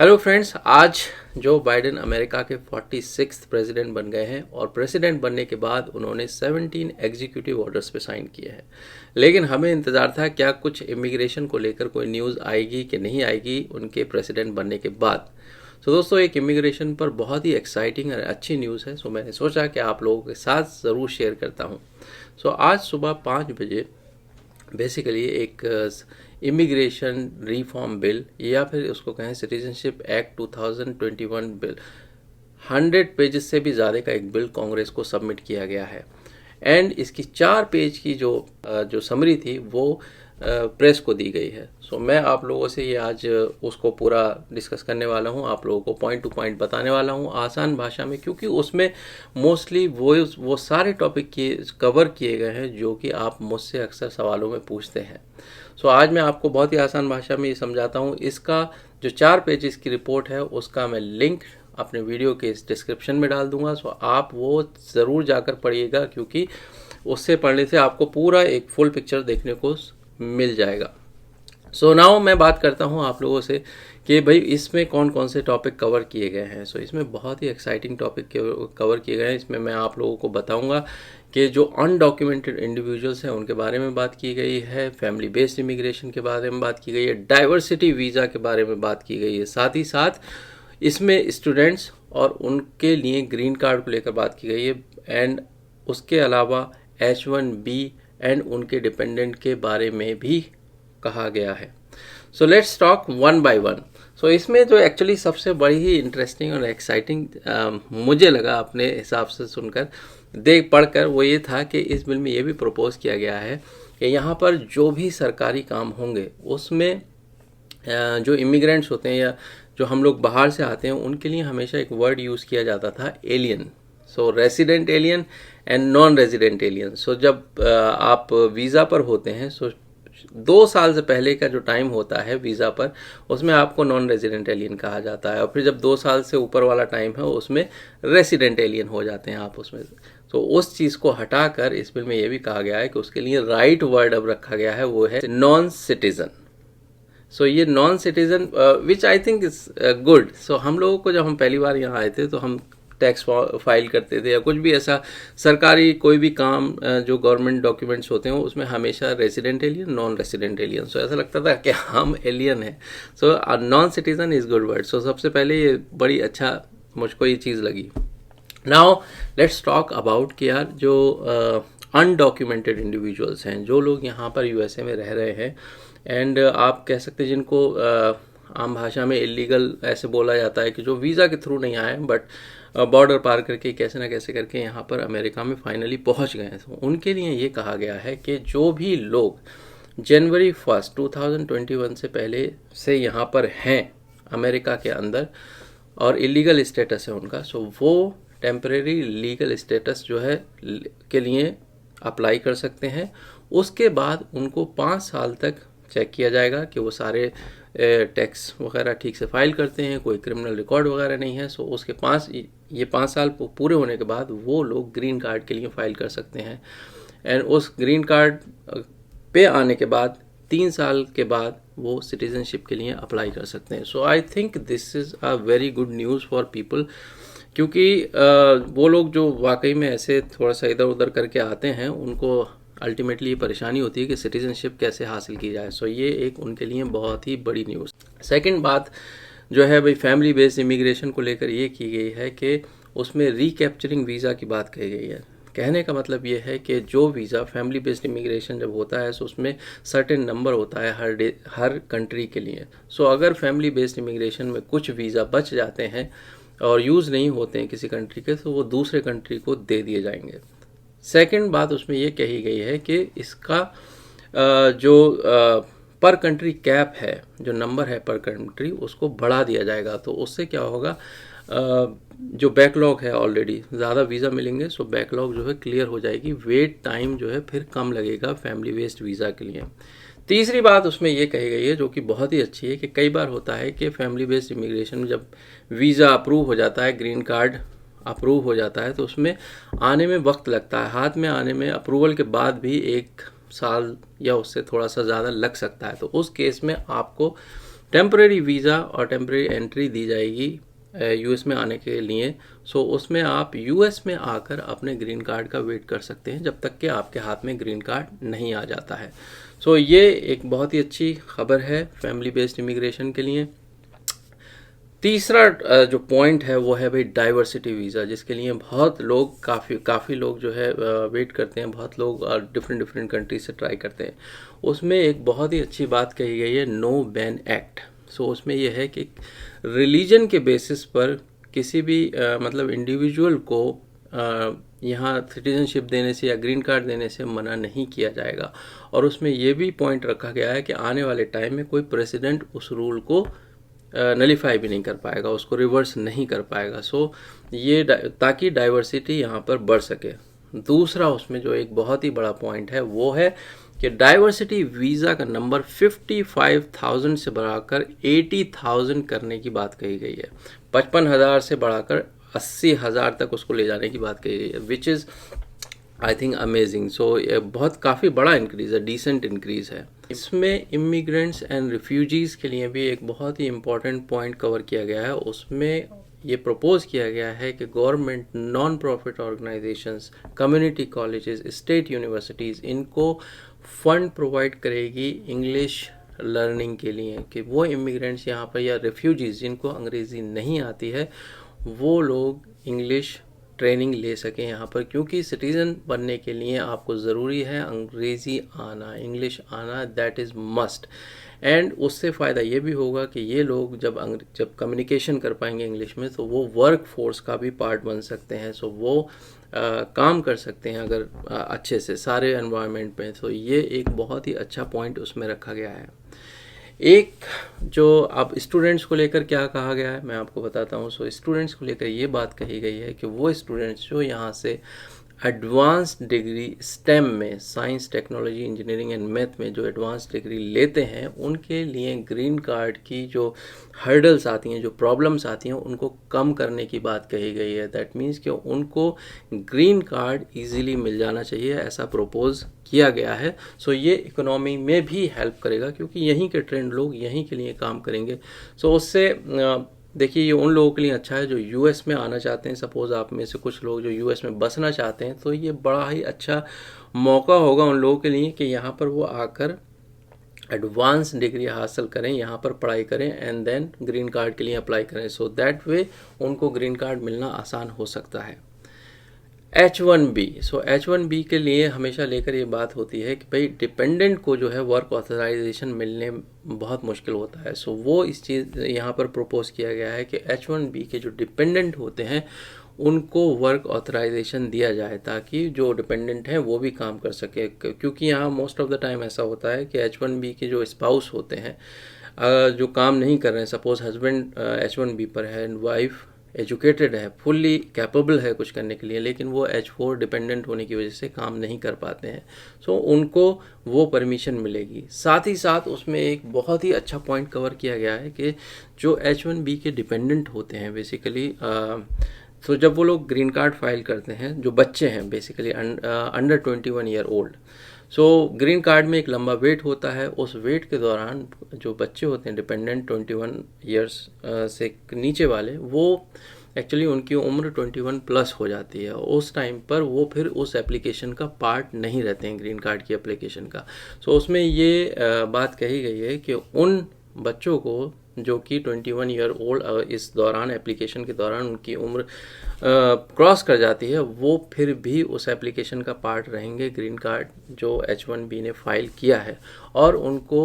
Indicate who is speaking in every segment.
Speaker 1: Hello friends, आज Joe Biden America के 46th president बन गए हैं और प्रेसिडेंट बनने के बाद उन्होंने 17 एग्जीक्यूटिव ऑर्डर्स पे साइन किए हैं। लेकिन हमें इंतज़ार था क्या कुछ इमिग्रेशन को लेकर कोई न्यूज़ आएगी कि नहीं आएगी उनके प्रेसिडेंट बनने के बाद। दोस्तों, एक इमिग्रेशन पर बहुत ही एक्साइटिंग और अच्छी न्यूज़ है। मैंने सोचा कि आप लोगों के साथ ज़रूर शेयर करता हूँ। आज सुबह 5 बजे बेसिकली एक इमिग्रेशन रिफॉर्म बिल या फिर उसको कहें सिटीजनशिप एक्ट 2021 बिल 100 पेजेस से भी ज़्यादा का एक बिल कांग्रेस को सबमिट किया गया है। एंड इसकी 4 पेज की जो समरी थी वो प्रेस को दी गई है। मैं आप लोगों से ये आज उसको पूरा डिस्कस करने वाला हूँ, आप लोगों को पॉइंट टू पॉइंट बताने वाला हूँ आसान भाषा में, क्योंकि उसमें मोस्टली वो सारे टॉपिक कवर किए गए हैं जो कि आप मुझसे अक्सर सवालों में पूछते हैं। आज मैं आपको बहुत ही आसान भाषा में ये समझाता हूँ। इसका जो 4 पेजेस की रिपोर्ट है उसका मैं लिंक अपने वीडियो के इस डिस्क्रिप्शन में डाल दूंगा। आप वो ज़रूर जाकर पढ़िएगा, क्योंकि उससे पढ़ने से आपको पूरा एक फुल पिक्चर देखने को मिल जाएगा। नाउ मैं बात करता हूँ आप लोगों से कि भाई इसमें कौन कौन से टॉपिक कवर किए गए हैं। इसमें बहुत ही एक्साइटिंग टॉपिक कवर किए गए हैं। इसमें मैं आप लोगों को बताऊंगा कि जो अनडॉक्यूमेंटेड इंडिविजुअल्स हैं उनके बारे में बात की गई है, फैमिली बेस्ड इमिग्रेशन के बारे में बात की गई है, डाइवर्सिटी वीज़ा के बारे में बात की गई है, साथ ही साथ इसमें स्टूडेंट्स और उनके लिए ग्रीन कार्ड को लेकर बात की गई है, एंड उसके अलावा H1B एंड उनके डिपेंडेंट के बारे में भी कहा गया है। Let's talk one by one. इसमें जो एक्चुअली सबसे बड़ी ही इंटरेस्टिंग और एक्साइटिंग मुझे लगा अपने हिसाब से सुनकर पढ़कर वो ये था कि इस बिल में ये भी प्रपोज किया गया है कि यहाँ पर जो भी सरकारी काम होंगे उसमें जो इमिग्रेंट्स होते हैं या जो हम लोग बाहर से आते हैं उनके लिए हमेशा एक वर्ड यूज़ किया जाता था, alien. Resident alien and non resident alien. जब आप वीज़ा पर होते हैं 2 साल से पहले का जो टाइम होता है वीज़ा पर, उसमें आपको नॉन रेजिडेंट एलियन कहा जाता है, और फिर जब 2 साल से ऊपर वाला टाइम है उसमें रेसिडेंट एलियन हो जाते हैं आप उसमें। उस चीज़ को हटाकर इस बिल में ये भी कहा गया है कि उसके लिए राइट वर्ड अब रखा गया है, वो है नॉन सिटीजन। ये non citizen which I think is good. हम लोगों को जब हम पहली बार यहाँ आए थे तो हम टैक्स फाइल करते थे या कुछ भी ऐसा सरकारी कोई भी काम जो गवर्नमेंट डॉक्यूमेंट्स होते हैं उसमें हमेशा resident alien, non resident alien. ऐसा लगता था कि हम एलियन हैं। Non citizen is good word. सबसे पहले ये बड़ी अच्छा मुझको ये चीज़ लगी। नाउ लेट्स टॉक अबाउट कि यार जो अनडॉक्यूमेंटेड इंडिविजुअल्स हैं, जो लोग यहाँ पर यूएसए में रह रहे हैं, एंड आप कह सकते हैं जिनको आम भाषा में इलीगल ऐसे बोला जाता है कि जो वीज़ा के थ्रू नहीं आए बट बॉर्डर पार करके कैसे ना कैसे करके यहाँ पर अमेरिका में फाइनली पहुँच गए हैं। उनके लिए ये कहा गया है कि जो भी लोग जनवरी 1 2021 से पहले से यहाँ पर हैं अमेरिका के अंदर और इलीगल स्टेटस है उनका, वो टेम्परेरी लीगल स्टेटस जो है के लिए अप्लाई कर सकते हैं। उसके बाद उनको 5 साल तक चेक किया जाएगा कि वो सारे टैक्स वगैरह ठीक से फाइल करते हैं, कोई क्रिमिनल रिकॉर्ड वगैरह नहीं है। उसके 5 साल पूरे होने के बाद वो लोग ग्रीन कार्ड के लिए फ़ाइल कर सकते हैं, एंड उस ग्रीन कार्ड पे आने के बाद 3 साल के बाद वो सिटीज़नशिप के लिए अप्लाई कर सकते हैं। I think this is a very good news for people, क्योंकि वो लोग जो वाकई में ऐसे थोड़ा सा इधर उधर करके आते हैं उनको अल्टीमेटली ये परेशानी होती है कि सिटीजनशिप कैसे हासिल की जाए। ये एक उनके लिए बहुत ही बड़ी न्यूज़। सेकंड बात जो है भाई फैमिली बेस्ड इमिग्रेशन को लेकर ये की गई है कि उसमें रिकैप्चरिंग वीज़ा की बात कही गई है। कहने का मतलब ये है कि जो वीज़ा फैमिली बेस्ड इमिग्रेशन जब होता है उसमें सर्टेन नंबर होता है हर कंट्री के लिए। अगर फैमिली बेस्ड इमिग्रेशन में कुछ वीज़ा बच जाते हैं और यूज़ नहीं होते हैं किसी कंट्री के, तो वो दूसरे कंट्री को दे दिए जाएंगे। सेकंड बात उसमें ये कही गई है कि इसका जो पर कंट्री कैप है, जो नंबर है पर कंट्री, उसको बढ़ा दिया जाएगा। उससे क्या होगा, जो बैकलॉग है ऑलरेडी ज़्यादा वीज़ा मिलेंगे, बैकलॉग जो है क्लियर हो जाएगी, वेट टाइम जो है फिर कम लगेगा फैमिली बेस्ड वीज़ा के लिए। तीसरी बात उसमें ये कही गई है जो कि बहुत ही अच्छी है कि कई बार होता है कि फैमिली बेस्ड इमिग्रेशन में जब वीज़ा अप्रूव हो जाता है, ग्रीन कार्ड अप्रूव हो जाता है, तो उसमें आने में वक्त लगता है, हाथ में आने में अप्रूवल के बाद भी 1 साल या उससे थोड़ा सा ज़्यादा लग सकता है। तो उस केस में आपको टेम्परेरी वीज़ा और टेम्परेरी एंट्री दी जाएगी यूएस में आने के लिए। सो उसमें आप यूएस में आकर अपने ग्रीन कार्ड का वेट कर सकते हैं जब तक कि आपके हाथ में ग्रीन कार्ड नहीं आ जाता है। सो ये एक बहुत ही अच्छी खबर है फैमिली बेस्ड इमिग्रेशन के लिए। तीसरा जो पॉइंट है वो है भाई डाइवर्सिटी वीज़ा, जिसके लिए बहुत लोग काफ़ी लोग जो है वेट करते हैं, बहुत लोग डिफरेंट कंट्री से ट्राई करते हैं। उसमें एक बहुत ही अच्छी बात कही गई है, नो बैन एक्ट। सो उसमें यह है कि रिलीजन के बेसिस पर किसी भी मतलब इंडिविजुअल को यहाँ सिटीजनशिप देने से या ग्रीन कार्ड देने से मना नहीं किया जाएगा। और उसमें यह भी पॉइंट रखा गया है कि आने वाले टाइम में कोई प्रेसिडेंट उस रूल को नलीफाई भी नहीं कर पाएगा, उसको रिवर्स नहीं कर पाएगा। सो ये ताकि डाइवर्सिटी यहाँ पर बढ़ सके। दूसरा उसमें जो एक बहुत ही बड़ा पॉइंट है वो है कि डाइवर्सिटी वीज़ा का नंबर 55,000 से बढ़ाकर 80,000 करने की बात कही गई है। 55,000 से बढ़ाकर 80,000 तक उसको ले जाने की बात कही गई है, which is I think amazing. So ये बहुत काफ़ी बड़ा इंक्रीज़ है, डिसेंट इंक्रीज़ है। इसमें इमिग्रेंट्स एंड रिफ्यूजीज़ के लिए भी एक बहुत ही इम्पॉर्टेंट पॉइंट कवर किया गया है। उसमें ये प्रपोज किया गया है कि government, non profit organisations, community colleges, state universities इनको फंड प्रोवाइड करेगी इंग्लिश लर्निंग के लिए, कि वो इमिग्रेंट्स यहाँ पर या रिफ्यूजीज़ जिनको अंग्रेज़ी नहीं आती है वो लोग इंग्लिश ट्रेनिंग ले सकें यहाँ पर, क्योंकि सिटीज़न बनने के लिए आपको ज़रूरी है अंग्रेज़ी आना, इंग्लिश आना, दैट इज़ मस्ट। एंड उससे फ़ायदा ये भी होगा कि ये लोग जब कम्युनिकेशन कर पाएंगे इंग्लिश में तो वो वर्क फोर्स का भी पार्ट बन सकते हैं। सो वो काम कर सकते हैं अगर अच्छे से सारे एनवायरनमेंट में। तो ये एक बहुत ही अच्छा पॉइंट उसमें रखा गया है। एक जो अब स्टूडेंट्स को लेकर क्या कहा गया है मैं आपको बताता हूँ। सो स्टूडेंट्स को लेकर ये बात कही गई है कि वो स्टूडेंट्स जो यहाँ से एडवांस डिग्री स्टेम में, science, technology, engineering and math में जो एडवांस डिग्री लेते हैं उनके लिए ग्रीन कार्ड की जो हर्डल्स आती हैं, जो प्रॉब्लम्स आती हैं, उनको कम करने की बात कही गई है। दैट मीन्स कि उनको ग्रीन कार्ड इजीली मिल जाना चाहिए, ऐसा प्रपोज किया गया है। सो ये इकोनॉमी में भी हेल्प करेगा क्योंकि यहीं के ट्रेंड लोग यहीं के लिए काम करेंगे। सो उससे देखिए ये उन लोगों के लिए अच्छा है जो यूएस में आना चाहते हैं। सपोज़ आप में से कुछ लोग जो यूएस में बसना चाहते हैं तो ये बड़ा ही अच्छा मौका होगा उन लोगों के लिए कि यहाँ पर वो आकर एडवांस डिग्री हासिल करें, यहाँ पर पढ़ाई करें एंड देन ग्रीन कार्ड के लिए अप्लाई करें। सो दैट वे उनको ग्रीन कार्ड मिलना आसान हो सकता है। H1B, सो H1B के लिए हमेशा लेकर ये बात होती है कि भाई डिपेंडेंट को जो है वर्क ऑथराइजेशन मिलने बहुत मुश्किल होता है। सो वो इस चीज़ यहाँ पर प्रपोज किया गया है कि H1B के जो डिपेंडेंट होते हैं उनको वर्क ऑथराइजेशन दिया जाए ताकि जो डिपेंडेंट हैं वो भी काम कर सके। क्योंकि यहाँ मोस्ट ऑफ द टाइम ऐसा होता है कि H1B के जो स्पाउस होते हैं जो काम नहीं कर रहे हैं, सपोज़ हस्बैंड H1B पर है एंड वाइफ एजुकेटेड है, फुल्ली कैपेबल है कुछ करने के लिए, लेकिन वो H4 डिपेंडेंट होने की वजह से काम नहीं कर पाते हैं। सो उनको वो परमिशन मिलेगी। साथ ही साथ उसमें एक बहुत ही अच्छा पॉइंट कवर किया गया है कि जो H1B के डिपेंडेंट होते हैं बेसिकली, तो जब वो लोग ग्रीन कार्ड फाइल करते हैं, जो बच्चे हैं basically under 21 year old, so green card में एक लंबा वेट होता है। उस वेट के दौरान जो बच्चे होते हैं डिपेंडेंट 21 ईयर्स से नीचे वाले, वो एक्चुअली उनकी उम्र 21 प्लस हो जाती है। उस टाइम पर वो फिर उस एप्लीकेशन का पार्ट नहीं रहते हैं ग्रीन कार्ड की एप्लीकेशन का। सो उसमें ये बात कही गई है कि उन बच्चों को जो कि 21 ईयर ओल्ड इस दौरान एप्लीकेशन के दौरान उनकी उम्र क्रॉस कर जाती है, वो फिर भी उस एप्लीकेशन का पार्ट रहेंगे ग्रीन कार्ड जो H1B ने फाइल किया है। और उनको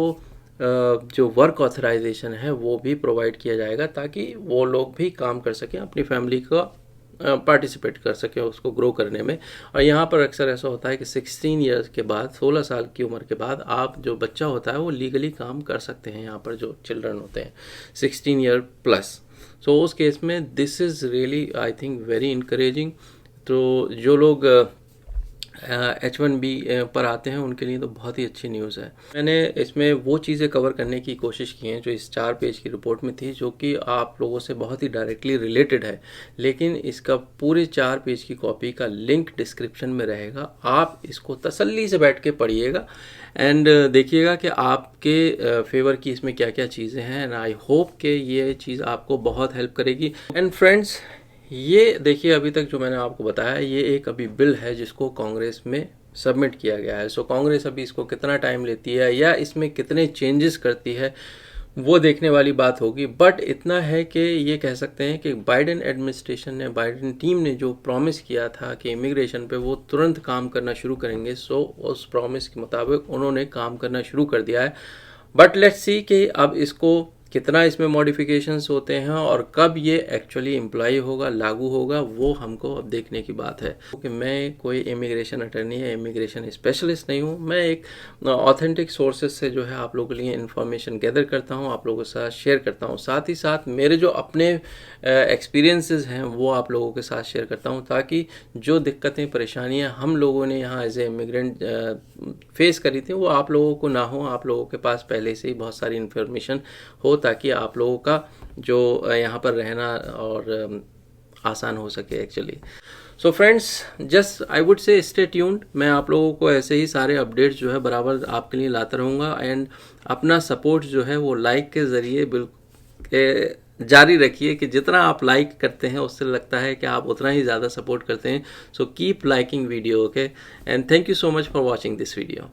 Speaker 1: जो वर्क ऑथराइजेशन है वो भी प्रोवाइड किया जाएगा ताकि वो लोग भी काम कर सकें, अपनी फैमिली का पार्टिसिपेट कर सकें उसको ग्रो करने में। और यहाँ पर अक्सर ऐसा होता है कि 16 ईयर्स के बाद, 16 साल की उम्र के बाद आप जो बच्चा होता है वो लीगली काम कर सकते हैं। यहाँ पर जो चिल्ड्रन होते हैं 16 ईयर प्लस, सो उस केस में this is really I think very encouraging. तो जो लोग H1B पर आते हैं उनके लिए तो बहुत ही अच्छी न्यूज़ है। मैंने इसमें वो चीज़ें कवर करने की कोशिश की हैं जो इस 4 पेज की रिपोर्ट में थी, जो कि आप लोगों से बहुत ही डायरेक्टली रिलेटेड है, लेकिन इसका पूरे 4 पेज की कॉपी का लिंक डिस्क्रिप्शन में रहेगा। आप इसको तसल्ली से बैठ के पढ़िएगा एंड देखिएगा कि आपके फेवर की इसमें क्या क्या चीज़ें हैं, एंड आई होप कि ये चीज़ आपको बहुत हेल्प करेगी। एंड फ्रेंड्स, ये देखिए, अभी तक जो मैंने आपको बताया, ये एक अभी बिल है जिसको कांग्रेस में सबमिट किया गया है। सो कांग्रेस अभी इसको कितना टाइम लेती है या इसमें कितने चेंजेस करती है वो देखने वाली बात होगी। बट इतना है कि ये कह सकते हैं कि बाइडेन एडमिनिस्ट्रेशन ने, बाइडेन टीम ने जो प्रॉमिस किया था कि इमिग्रेशन पे वो तुरंत काम करना शुरू करेंगे, सो उस प्रॉमिस के मुताबिक उन्होंने काम करना शुरू कर दिया है। बट लेट्स सी कि अब इसको कितना इसमें मॉडिफिकेशंस होते हैं और कब ये एक्चुअली इम्प्लाई होगा, लागू होगा, वो हमको अब देखने की बात है। क्योंकि मैं कोई इमिग्रेशन अटर्नी या इमिग्रेशन स्पेशलिस्ट नहीं हूँ, मैं एक ऑथेंटिक सोर्सेज से जो है आप लोगों के लिए इन्फॉर्मेशन गैदर करता हूँ, आप लोगों के साथ शेयर करता हूँ। साथ ही साथ मेरे जो अपने एक्सपीरियंसेस हैं वो आप लोगों के साथ शेयर करता हूँ, ताकि जो दिक्कतें परेशानियाँ हम लोगों ने यहाँ एज ए इमिग्रेंट फेस करी थी वो आप लोगों को ना हो, आप लोगों के पास पहले से ही बहुत सारी इन्फॉर्मेशन हो, ताकि आप लोगों का जो यहाँ पर रहना और आसान हो सके actually. So friends, just I would say stay tuned. मैं आप लोगों को ऐसे ही सारे अपडेट्स जो है बराबर आपके लिए लाता रहूँगा, एंड अपना सपोर्ट जो है वो लाइक के ज़रिए बिल्कुल जारी रखिए कि जितना आप लाइक करते हैं उससे लगता है कि आप उतना ही ज़्यादा सपोर्ट करते हैं। So keep liking video, okay, and thank you so much for watching this video.